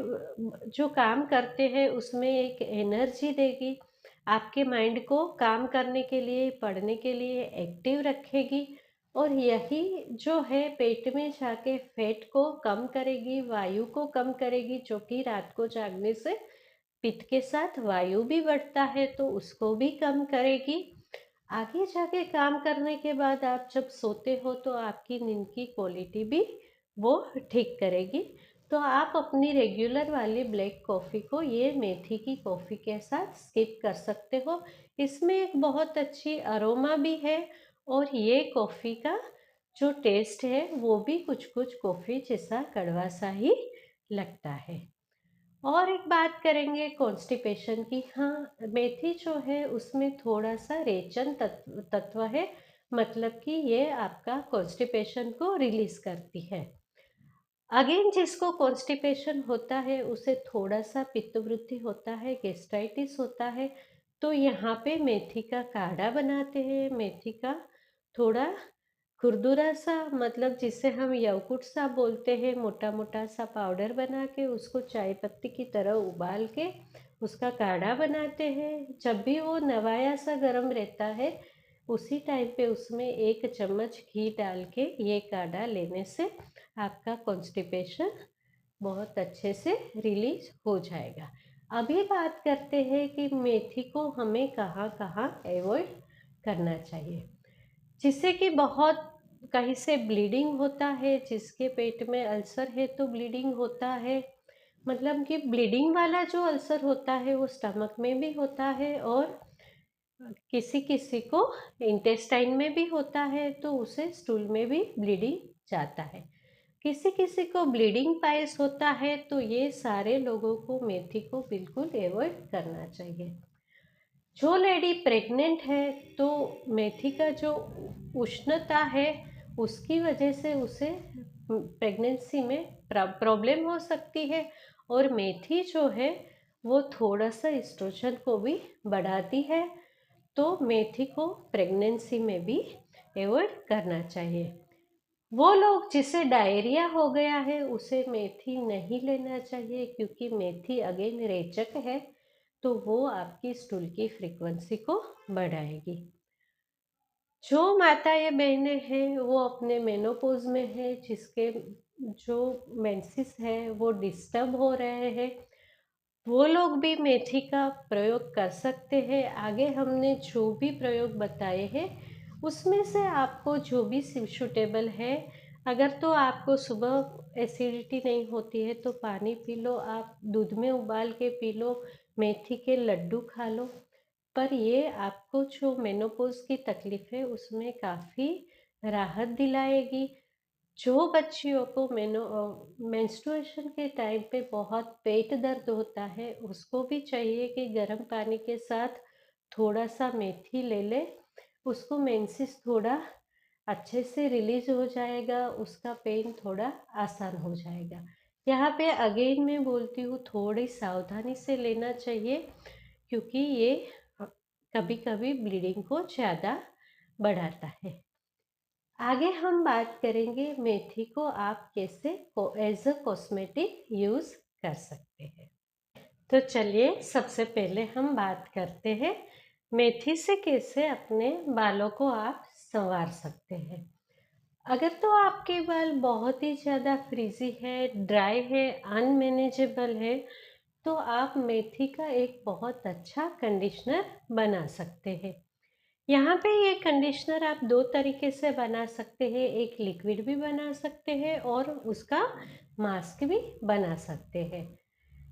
जो काम करते हैं उसमें एक एनर्जी देगी, आपके माइंड को काम करने के लिए, पढ़ने के लिए एक्टिव रखेगी। और यही जो है पेट में जाके फैट को कम करेगी, वायु को कम करेगी, जो कि रात को जागने से पित्त के साथ वायु भी बढ़ता है तो उसको भी कम करेगी। आगे जाके काम करने के बाद आप जब सोते हो तो आपकी नींद की क्वालिटी भी वो ठीक करेगी। तो आप अपनी रेगुलर वाली ब्लैक कॉफ़ी को ये मेथी की कॉफ़ी के साथ स्किप कर सकते हो। इसमें एक बहुत अच्छी अरोमा भी है और ये कॉफ़ी का जो टेस्ट है वो भी कुछ कुछ कॉफ़ी जैसा कड़वा सा ही लगता है। और एक बात करेंगे कॉन्स्टिपेशन की। हाँ, मेथी जो है उसमें थोड़ा सा रेचन तत्व है, मतलब कि ये आपका कॉन्स्टिपेशन को रिलीज करती है। अगेन जिसको कॉन्स्टिपेशन होता है उसे थोड़ा सा पित्तवृद्धि होता है, गैस्ट्राइटिस होता है, तो यहाँ पे मेथी का काढ़ा बनाते हैं। मेथी का थोड़ा खुरदुरा सा, मतलब जिसे हम यवकुट सा बोलते हैं, मोटा मोटा सा पाउडर बना के उसको चाय पत्ती की तरह उबाल के उसका काढ़ा बनाते हैं। जब भी वो नवाया सा गर्म रहता है उसी टाइम पे उसमें 1 चम्मच घी डाल के ये काढ़ा लेने से आपका कॉन्स्टिपेशन बहुत अच्छे से रिलीज हो जाएगा। अभी बात करते हैं कि मेथी को हमें कहाँ कहाँ अवॉइड करना चाहिए, जिससे कि बहुत कहीं से ब्लीडिंग होता है। जिसके पेट में अल्सर है तो ब्लीडिंग होता है, मतलब कि ब्लीडिंग वाला जो अल्सर होता है वो स्टमक में भी होता है और किसी किसी को इंटेस्टाइन में भी होता है, तो उसे स्टूल में भी ब्लीडिंग जाता है। किसी किसी को ब्लीडिंग पाइल्स होता है, तो ये सारे लोगों को मेथी को बिल्कुल अवॉइड करना चाहिए। जो लेडी प्रेग्नेंट है तो मेथी का जो उष्णता है उसकी वजह से उसे प्रेगनेंसी में प्रॉब्लम हो सकती है। और मेथी जो है वो थोड़ा सा एस्ट्रोजन को भी बढ़ाती है, तो मेथी को प्रेगनेंसी में भी अवॉइड करना चाहिए। वो लोग जिसे डायरिया हो गया है उसे मेथी नहीं लेना चाहिए, क्योंकि मेथी अगेन रेचक है, तो वो आपकी स्टूल की फ्रीक्वेंसी को बढ़ाएगी। जो माताएं बहनें हैं वो अपने मेनोपॉज में है, जिसके जो मेंसेस है वो डिस्टर्ब हो रहे हैं, वो लोग भी मेथी का प्रयोग कर सकते हैं। आगे हमने जो भी प्रयोग बताए हैं उसमें से आपको जो भी सूटेबल है, अगर तो आपको सुबह एसिडिटी नहीं होती है तो पानी पी लो, आप दूध में उबाल के पी लो, मेथी के लड्डू खा लो। पर ये आपको जो मेनोपॉज की तकलीफ है उसमें काफ़ी राहत दिलाएगी। जो बच्चियों को मेंस्ट्रुएशन के टाइम पे बहुत पेट दर्द होता है उसको भी चाहिए कि गर्म पानी के साथ थोड़ा सा मेथी ले ले, उसको मेंसेस थोड़ा अच्छे से रिलीज हो जाएगा, उसका पेन थोड़ा आसान हो जाएगा। यहाँ पे अगेन मैं बोलती हूँ थोड़ी सावधानी से लेना चाहिए, क्योंकि ये कभी कभी ब्लीडिंग को ज़्यादा बढ़ाता है। आगे हम बात करेंगे मेथी को आप कैसे एज अ कॉस्मेटिक यूज़ कर सकते हैं। तो चलिए सबसे पहले हम बात करते हैं मेथी से कैसे अपने बालों को आप संवार सकते हैं। अगर तो आपके बाल बहुत ही ज़्यादा फ्रीजी है, ड्राई है, अनमैनेजेबल है, तो आप मेथी का एक बहुत अच्छा कंडीशनर बना सकते हैं। यहाँ पे ये कंडीशनर आप 2 तरीके से बना सकते हैं, एक लिक्विड भी बना सकते हैं और उसका मास्क भी बना सकते हैं।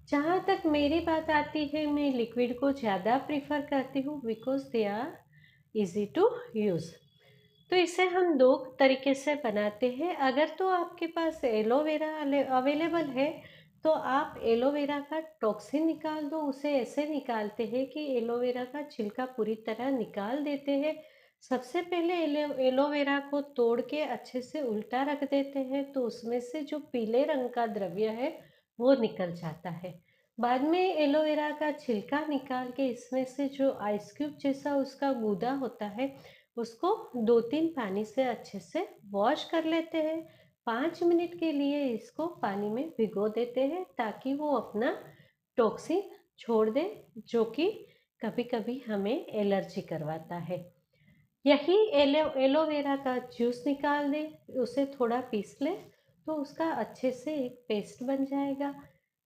जहाँ तक मेरी बात आती है मैं लिक्विड को ज़्यादा प्रीफर करती हूँ, because they are easy to use. तो इसे हम 2 तरीके से बनाते हैं। अगर तो आपके पास एलोवेरा अवेलेबल है तो आप एलोवेरा का टॉक्सिन निकाल दो। उसे ऐसे निकालते हैं कि एलोवेरा का छिलका पूरी तरह निकाल देते हैं। सबसे पहले एलोवेरा को तोड़ के अच्छे से उल्टा रख देते हैं तो उसमें से जो पीले रंग का द्रव्य है वो निकल जाता है। बाद में एलोवेरा का छिलका निकाल के इसमें से जो आइस क्यूब जैसा उसका गूदा होता है उसको 2-3 पानी से अच्छे से वॉश कर लेते हैं। 5 मिनट के लिए इसको पानी में भिगो देते हैं ताकि वो अपना टॉक्सिन छोड़ दे, जो कि कभी-कभी हमें एलर्जी करवाता है। यही एलोवेरा का जूस निकाल दे, उसे थोड़ा पीस ले तो उसका अच्छे से एक पेस्ट बन जाएगा।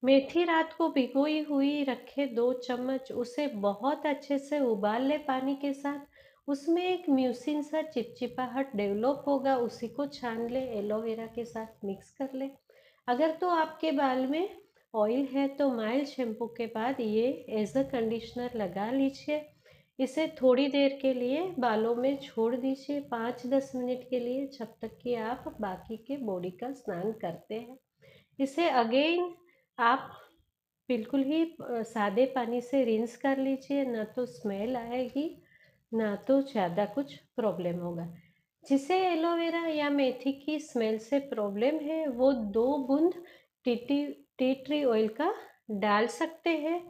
मेथी रात को भिगोई हुई रखे 2 चम्मच, उसे बहुत अच्छे से उबाल ले पानी के साथ। उसमें एक म्यूसिन सा चिपचिपाहट डेवलप होगा, उसी को छान ले, एलोवेरा के साथ मिक्स कर ले। अगर तो आपके बाल में ऑयल है तो माइल्ड शैम्पू के बाद ये एज अ कंडीशनर लगा लीजिए। इसे थोड़ी देर के लिए बालों में छोड़ दीजिए, 5-10 मिनट के लिए, जब तक कि आप बाकी के बॉडी का स्नान करते हैं। इसे अगेन आप बिल्कुल ही सादे पानी से रिंस कर लीजिए, ना तो स्मेल आएगी ना तो ज़्यादा कुछ प्रॉब्लम होगा। जिसे एलोवेरा या मेथी की स्मेल से प्रॉब्लम है वो 2 बूंद टी ट्री ऑयल का डाल सकते हैं।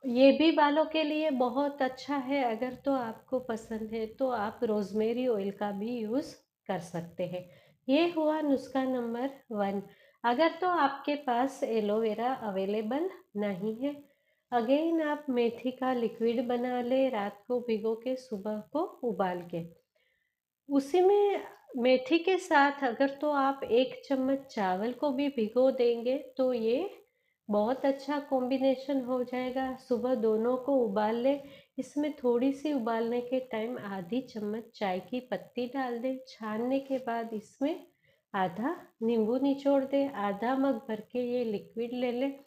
ये भी बालों के लिए बहुत अच्छा है। अगर तो आपको पसंद है तो आप रोज़मेरी ऑयल का भी यूज़ कर सकते हैं। ये हुआ नुस्खा नंबर 1। अगर तो आपके पास एलोवेरा अवेलेबल नहीं है, अगेन आप मेथी का लिक्विड बना ले, रात को भिगो के सुबह को उबाल के उसी में मेथी के साथ अगर तो आप 1 चम्मच चावल को भी भिगो देंगे तो ये बहुत अच्छा कॉम्बिनेशन हो जाएगा। सुबह दोनों को उबाल ले, इसमें थोड़ी सी उबालने के टाइम आधी चम्मच चाय की पत्ती डाल दें। छानने के बाद इसमें आधा नींबू निचोड़ दें, आधा मग भर के ये लिक्विड ले लें।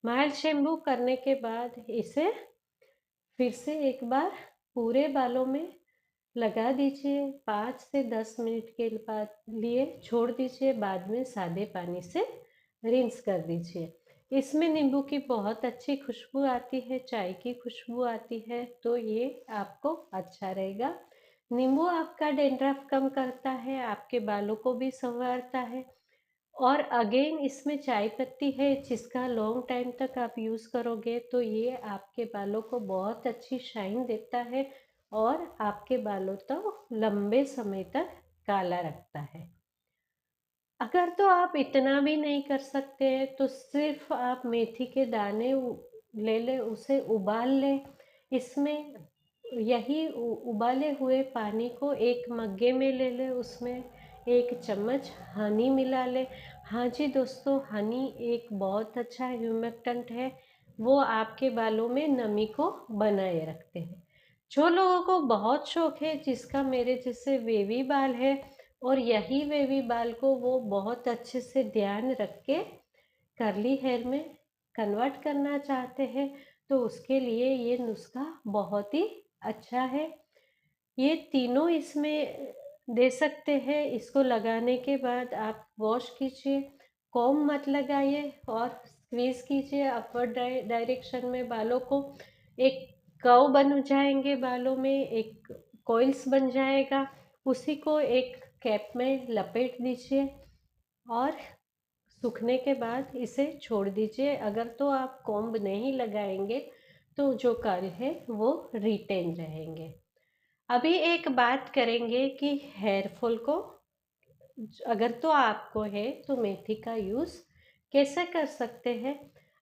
माइल्ड शैम्पू करने के बाद इसे फिर से एक बार पूरे बालों में लगा दीजिए। 5 से 10 मिनट के बाद लिए छोड़ दीजिए, बाद में सादे पानी से रिंस कर दीजिए। इसमें नींबू की बहुत अच्छी खुशबू आती है, चाय की खुशबू आती है, तो ये आपको अच्छा रहेगा। नींबू आपका डैंड्रफ कम करता है, आपके बालों को भी संवारता है। और अगेन इसमें चाय पत्ती है जिसका लॉन्ग टाइम तक आप यूज़ करोगे तो ये आपके बालों को बहुत अच्छी शाइन देता है और आपके बालों तो लंबे समय तक काला रखता है। अगर तो आप इतना भी नहीं कर सकते हैं तो सिर्फ आप मेथी के दाने ले लें, उसे उबाल लें। इसमें यही उबाले हुए पानी को एक मग्गे में ले लें, उसमें 1 चम्मच हनी मिला लें। हाँ जी दोस्तों, हनी एक बहुत अच्छा ह्यूमिडेंट है, वो आपके बालों में नमी को बनाए रखते हैं। जो लोगों को बहुत शौक है, जिसका मेरे जैसे वेवी बाल है और यही वेवी बाल को वो बहुत अच्छे से ध्यान रख के कर्ली हेयर में कन्वर्ट करना चाहते हैं, तो उसके लिए ये नुस्खा बहुत ही अच्छा है। ये तीनों इसमें दे सकते हैं। इसको लगाने के बाद आप वॉश कीजिए, कॉम्ब मत लगाइए और स्क्वीज़ कीजिए अपवर्ड डायरेक्शन में बालों को। एक कर्व बन जाएंगे बालों में, एक कॉइल्स बन जाएगा। उसी को एक कैप में लपेट दीजिए और सूखने के बाद इसे छोड़ दीजिए। अगर तो आप कॉम्ब नहीं लगाएंगे तो जो कर्ल है वो रिटेन रहेंगे। अभी एक बात करेंगे कि हेयर फॉल को अगर तो आपको है तो मेथी का यूज़ कैसे कर सकते हैं।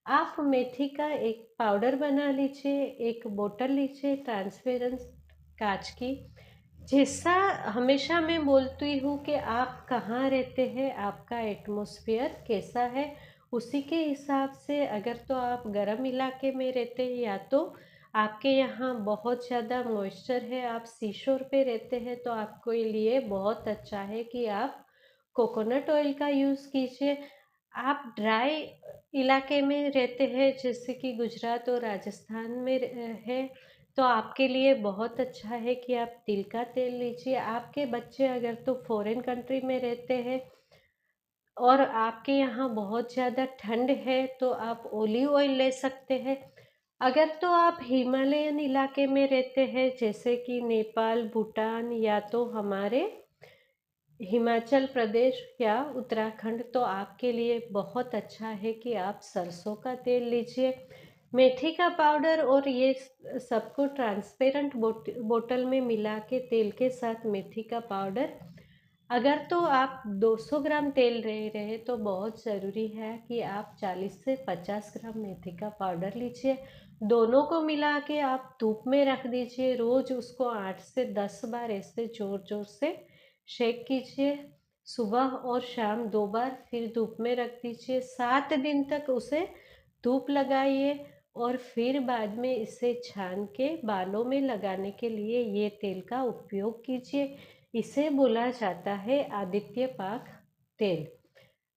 आप मेथी का एक पाउडर बना लीजिए, एक बोतल लीजिए ट्रांसपेरेंट कांच की। जैसा हमेशा मैं बोलती हूँ कि आप कहाँ रहते हैं, आपका एटमॉस्फेयर कैसा है, उसी के हिसाब से अगर तो आप गर्म इलाके में रहते हैं या तो आपके यहाँ बहुत ज़्यादा मॉइस्चर है, आप सीशोर पे रहते हैं, तो आपके लिए बहुत अच्छा है कि आप कोकोनट ऑयल का यूज़ कीजिए। आप ड्राई इलाके में रहते हैं जैसे कि गुजरात और राजस्थान में है, तो आपके लिए बहुत अच्छा है कि आप तिल का तेल लीजिए। आपके बच्चे अगर तो फॉरेन कंट्री में रहते हैं और आपके यहाँ बहुत ज़्यादा ठंड है तो आप ऑलिव ऑयल ले सकते हैं। अगर तो आप हिमालयन इलाके में रहते हैं जैसे कि नेपाल, भूटान या तो हमारे हिमाचल प्रदेश या उत्तराखंड, तो आपके लिए बहुत अच्छा है कि आप सरसों का तेल लीजिए। मेथी का पाउडर और ये सबको ट्रांसपेरेंट बोतल में मिला के तेल के साथ मेथी का पाउडर, अगर तो आप 200 ग्राम तेल ले रहे हैं तो बहुत ज़रूरी है कि आप 40 से 50 ग्राम मेथी का पाउडर लीजिए। दोनों को मिला के आप धूप में रख दीजिए। रोज़ उसको 8 से 10 बार ऐसे ज़ोर ज़ोर से शेक कीजिए। सुबह और शाम 2 बार, फिर धूप में रख दीजिए। 7 दिन तक उसे धूप लगाइए और फिर बाद में इसे छान के बालों में लगाने के लिए ये तेल का उपयोग कीजिए। इसे बोला जाता है आदित्य पाक तेल।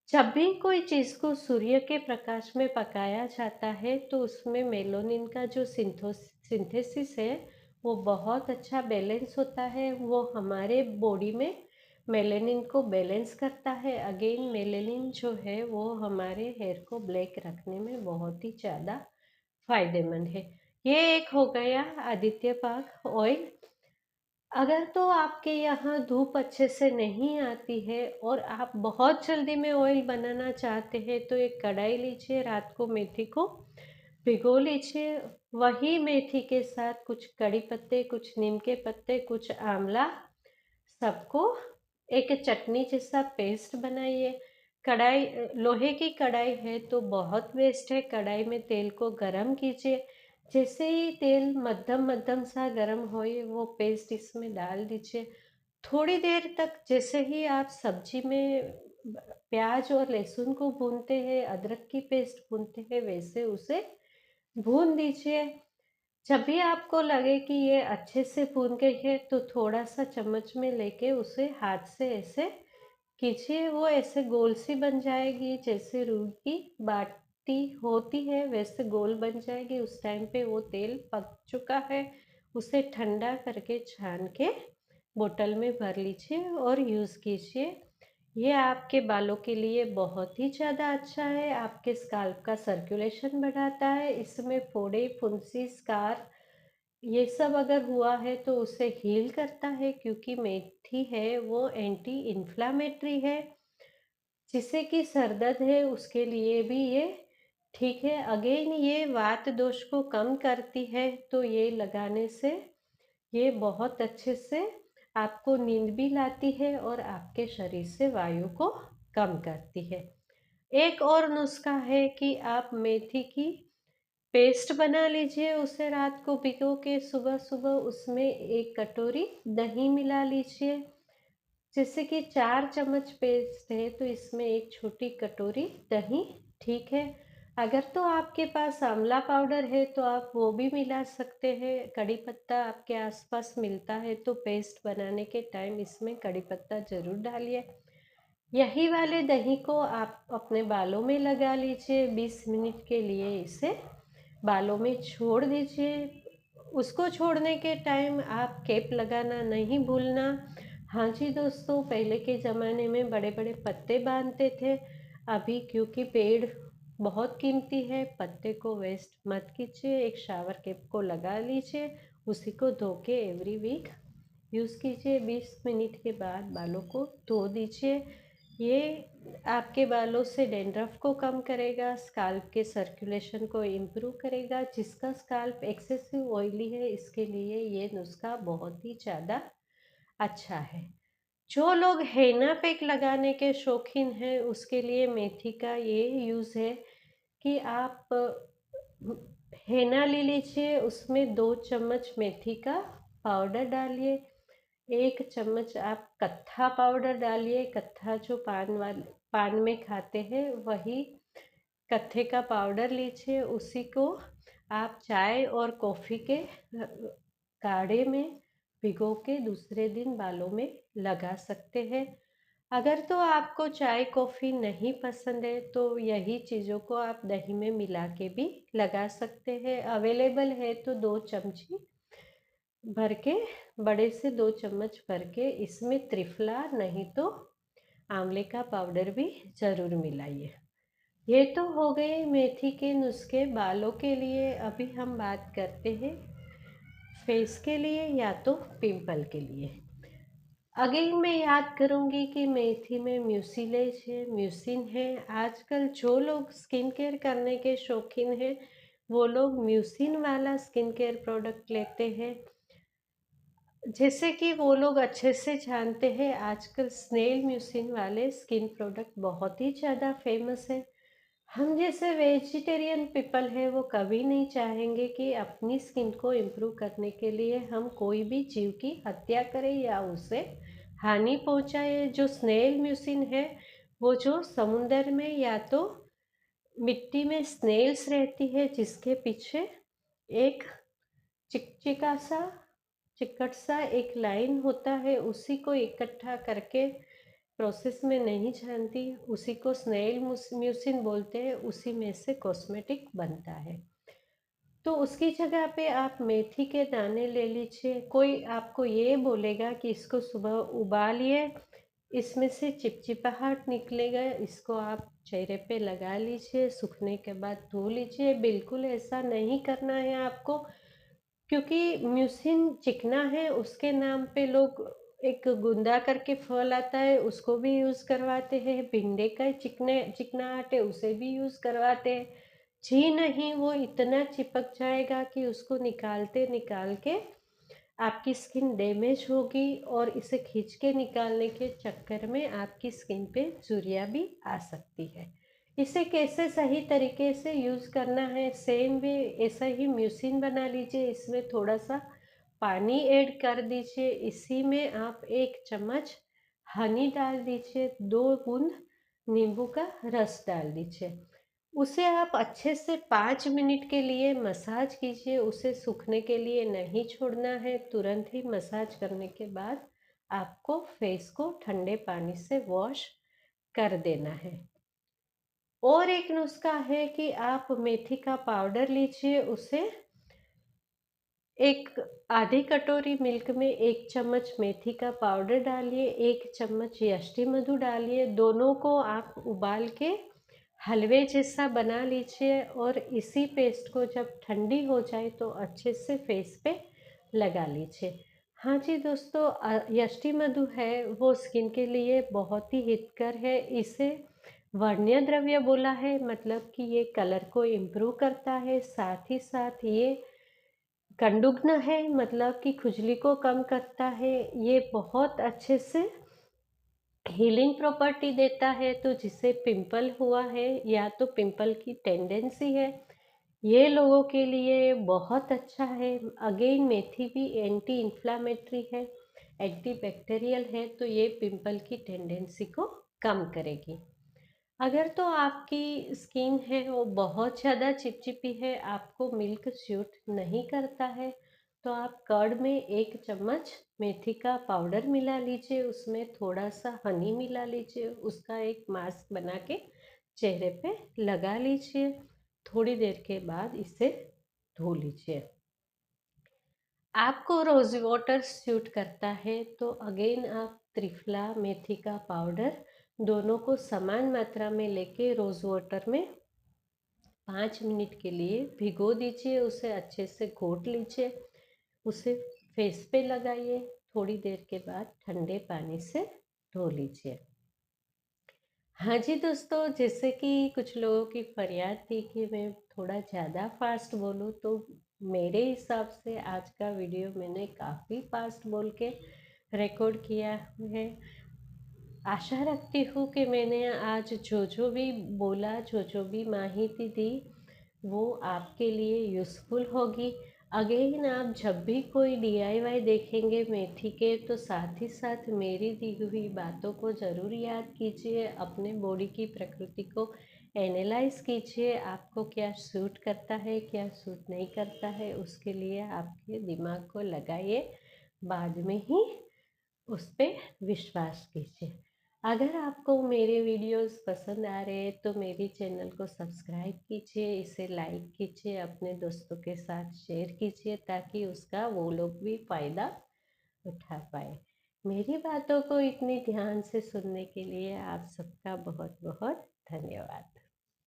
जब भी कोई चीज़ को सूर्य के प्रकाश में पकाया जाता है तो उसमें मेलानिन का जो सिंथेसिस है वो बहुत अच्छा बैलेंस होता है। वो हमारे बॉडी में मेलानिन को बैलेंस करता है। अगेन मेलानिन जो है वो हमारे हेयर को ब्लैक रखने में बहुत ही ज़्यादा फायदेमंद है। ये एक हो गया आदित्य पाक ऑयल। अगर तो आपके यहाँ धूप अच्छे से नहीं आती है और आप बहुत जल्दी में ऑयल बनाना चाहते हैं तो एक कढ़ाई लीजिए, रात को मेथी को भिगो लीजिए। वही मेथी के साथ कुछ कड़ी पत्ते, कुछ नीम के पत्ते, कुछ आंवला, सबको एक चटनी जैसा पेस्ट बनाइए। कढ़ाई लोहे की कढ़ाई है तो बहुत बेस्ट है। कढ़ाई में तेल को गरम कीजिए। जैसे ही तेल मध्यम मध्यम सा गरम होए वो पेस्ट इसमें डाल दीजिए। थोड़ी देर तक जैसे ही आप सब्जी में प्याज और लहसुन को भूनते हैं, अदरक की पेस्ट भूनते हैं, वैसे उसे भून दीजिए। जब भी आपको लगे कि ये अच्छे से भून गई है तो थोड़ा सा चम्मच में लेके उसे हाथ से ऐसे कीजिए। वो ऐसे गोल सी बन जाएगी, जैसे रूई की बाटी होती है वैसे गोल बन जाएगी। उस टाइम पे वो तेल पक चुका है। उसे ठंडा करके छान के बोतल में भर लीजिए और यूज़ कीजिए। ये आपके बालों के लिए बहुत ही ज़्यादा अच्छा है। आपके स्काल्प का सर्कुलेशन बढ़ाता है। इसमें फोड़े, फुंसी, स्कार ये सब अगर हुआ है तो उसे हील करता है, क्योंकि मेथी है वो एंटी इन्फ्लामेटरी है। जिससे कि सर दर्द है उसके लिए भी ये ठीक है। अगेन ये वात दोष को कम करती है, तो ये लगाने से ये बहुत अच्छे से आपको नींद भी लाती है और आपके शरीर से वायु को कम करती है। एक और नुस्खा है कि आप मेथी की पेस्ट बना लीजिए। उसे रात को भिगो के सुबह सुबह उसमें 1 कटोरी दही मिला लीजिए। जैसे कि 4 चम्मच पेस्ट है तो इसमें 1 छोटी कटोरी दही ठीक है। अगर तो आपके पास आंवला पाउडर है तो आप वो भी मिला सकते हैं। कड़ी पत्ता आपके आसपास मिलता है तो पेस्ट बनाने के टाइम इसमें कड़ी पत्ता ज़रूर डालिए। यही वाले दही को आप अपने बालों में लगा लीजिए। 20 मिनट के लिए इसे बालों में छोड़ दीजिए। उसको छोड़ने के टाइम आप कैप लगाना नहीं भूलना। हाँ जी दोस्तों, पहले के ज़माने में बड़े बड़े पत्ते बांधते थे। अभी क्योंकि पेड़ बहुत कीमती है, पत्ते को वेस्ट मत कीजिए। एक शावर कैप को लगा लीजिए, उसी को धो के एवरी वीक यूज़ कीजिए। 20 मिनट के बाद बालों को धो दीजिए। ये आपके बालों से डैंड्रफ को कम करेगा, स्काल्प के सर्कुलेशन को इम्प्रूव करेगा। जिसका स्काल्प एक्सेसिव ऑयली है इसके लिए ये नुस्खा बहुत ही ज़्यादा अच्छा है। जो लोग हेना पैक लगाने के शौकीन हैं उसके लिए मेथी का ये यूज़ है कि आप हेना ले लीजिए। उसमें 2 चम्मच मेथी का पाउडर डालिए। 1 चम्मच आप कत्था पाउडर डालिए। कत्था जो पान में खाते हैं वही कत्थे का पाउडर लीजिए। उसी को आप चाय और कॉफ़ी के काढ़े में भिगो के दूसरे दिन बालों में लगा सकते हैं। अगर तो आपको चाय कॉफ़ी नहीं पसंद है तो यही चीज़ों को आप दही में मिला के भी लगा सकते हैं। अवेलेबल है तो 2 चमची भर के, बड़े से 2 चम्मच भर के इसमें त्रिफला नहीं तो आंवले का पाउडर भी ज़रूर मिलाइए। ये तो हो गए मेथी के नुस्खे बालों के लिए। अभी हम बात करते हैं फेस के लिए या तो पिंपल के लिए। अगेन मैं याद करूंगी कि मेथी में म्यूसिलेज है, म्यूसिन है। आजकल जो लोग स्किन केयर करने के शौकीन हैं वो लोग म्यूसिन वाला स्किन केयर प्रोडक्ट लेते हैं। जैसे कि वो लोग अच्छे से जानते हैं, आजकल स्नेल म्यूसिन वाले स्किन प्रोडक्ट बहुत ही ज़्यादा फेमस है। हम जैसे वेजिटेरियन पीपल है वो कभी नहीं चाहेंगे कि अपनी स्किन को इम्प्रूव करने के लिए हम कोई भी जीव की हत्या करें या उसे हानि पहुंचाए। जो स्नेल म्यूसिन है वो जो समुंदर में या तो मिट्टी में स्नेल्स रहती है जिसके पीछे एक चिकचिका सा चिकट सा एक लाइन होता है, उसी को इकट्ठा करके प्रोसेस में नहीं जानती, उसी को स्नेल म्यूसिन बोलते हैं। उसी में से कॉस्मेटिक बनता है। तो उसकी जगह पे आप मेथी के दाने ले लीजिए। कोई आपको ये बोलेगा कि इसको सुबह उबालिए, इसमें से चिपचिपाहट निकलेगा, इसको आप चेहरे पे लगा लीजिए, सूखने के बाद धो लीजिए। बिल्कुल ऐसा नहीं करना है आपको, क्योंकि म्यूसिन चिकना है। उसके नाम पे लोग एक गुंदा करके फल आता है उसको भी यूज़ करवाते हैं, भिंडे का चिकनाहट है उसे भी यूज़ करवाते हैं। जी नहीं, वो इतना चिपक जाएगा कि उसको निकाल के आपकी स्किन डैमेज होगी और इसे खींच के निकालने के चक्कर में आपकी स्किन पे झुर्रियाँ भी आ सकती है। इसे कैसे सही तरीके से यूज़ करना है, सेम वे ऐसा ही म्यूसिन बना लीजिए। इसमें थोड़ा सा पानी ऐड कर दीजिए, इसी में आप 1 चम्मच हनी डाल दीजिए, 2 बूंद नींबू का रस डाल दीजिए। उसे आप अच्छे से 5 मिनट के लिए मसाज कीजिए। उसे सूखने के लिए नहीं छोड़ना है। तुरंत ही मसाज करने के बाद आपको फेस को ठंडे पानी से वॉश कर देना है। और एक नुस्खा है कि आप मेथी का पाउडर लीजिए, उसे एक आधी कटोरी मिल्क में 1 चम्मच मेथी का पाउडर डालिए, 1 चम्मच यष्टि मधु डालिए। दोनों को आप उबाल के हलवे जैसा बना लीजिए और इसी पेस्ट को जब ठंडी हो जाए तो अच्छे से फेस पे लगा लीजिए। हाँ जी दोस्तों, यष्टि मधु है वो स्किन के लिए बहुत ही हितकर है। इसे वर्ण्य द्रव्य बोला है, मतलब कि ये कलर को इम्प्रूव करता है। साथ ही साथ ये कंडुग्न है, मतलब कि खुजली को कम करता है। ये बहुत अच्छे से हीलिंग प्रॉपर्टी देता है। तो जिसे पिंपल हुआ है या तो पिंपल की टेंडेंसी है, ये लोगों के लिए बहुत अच्छा है। अगेन मेथी भी एंटी इन्फ्लामेटरी है, एंटी बैक्टीरियल है, तो ये पिंपल की टेंडेंसी को कम करेगी। अगर तो आपकी स्किन है वो बहुत ज़्यादा चिपचिपी है, आपको मिल्क सूट नहीं करता है, तो आप कर्ड में 1 चम्मच मेथी का पाउडर मिला लीजिए, उसमें थोड़ा सा हनी मिला लीजिए, उसका एक मास्क बना के चेहरे पे लगा लीजिए। थोड़ी देर के बाद इसे धो लीजिए। आपको रोज़ वाटर सूट करता है तो अगेन आप त्रिफला मेथी का पाउडर दोनों को समान मात्रा में लेके रोज़ वाटर में 5 मिनट के लिए भिगो दीजिए। उसे अच्छे से घोट लीजिए, उसे फेस पे लगाइए। थोड़ी देर के बाद ठंडे पानी से धो लीजिए। हाँ जी दोस्तों, जैसे कि कुछ लोगों की फरियाद थी कि मैं थोड़ा ज़्यादा फास्ट बोलूँ, तो मेरे हिसाब से आज का वीडियो मैंने काफ़ी फास्ट बोल के रिकॉर्ड किया है। आशा रखती हूँ कि मैंने आज जो जो भी बोला, जो जो भी माहिती दी, वो आपके लिए यूज़फुल होगी। अगेन आप जब भी कोई डीआईवाई देखेंगे मेथी के, तो साथ ही साथ मेरी दी हुई बातों को ज़रूर याद कीजिए। अपने बॉडी की प्रकृति को एनालाइज कीजिए, आपको क्या सूट करता है क्या सूट नहीं करता है, उसके लिए आपके दिमाग को लगाइए, बाद में ही उस पर विश्वास कीजिए। अगर आपको मेरे वीडियोस पसंद आ रहे हैं तो मेरी चैनल को सब्सक्राइब कीजिए, इसे लाइक कीजिए, अपने दोस्तों के साथ शेयर कीजिए ताकि उसका वो लोग भी फ़ायदा उठा पाए। मेरी बातों को इतनी ध्यान से सुनने के लिए आप सबका बहुत बहुत धन्यवाद।